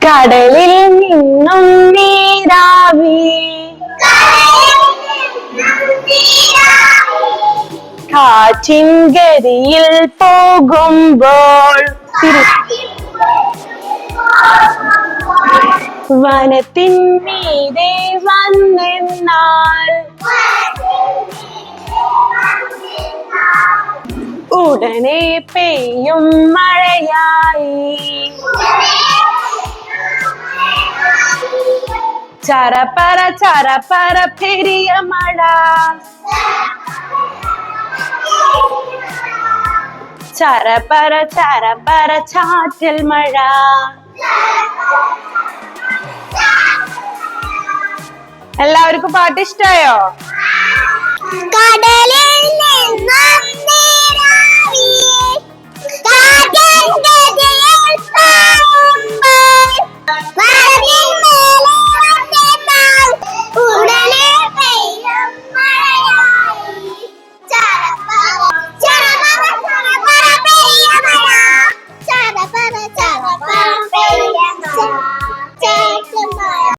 കടലിൽ നിന്നും നീരാവി കാറ്റിൻ ഗതിയിൽ പോകുമ്പോൾ വനത്തിന്മീതെ വന്നെന്നാൽ ഉടനെ പെയ്യും മഴയായി ചരപര ചരപര പെരിയ മഴ ചരപര ചരപര ചാറ്റൽ മഴ. എല്ലാവർക്കും പാട്ട് ഇഷ്ടായോ? കടലിൽ നിന്നും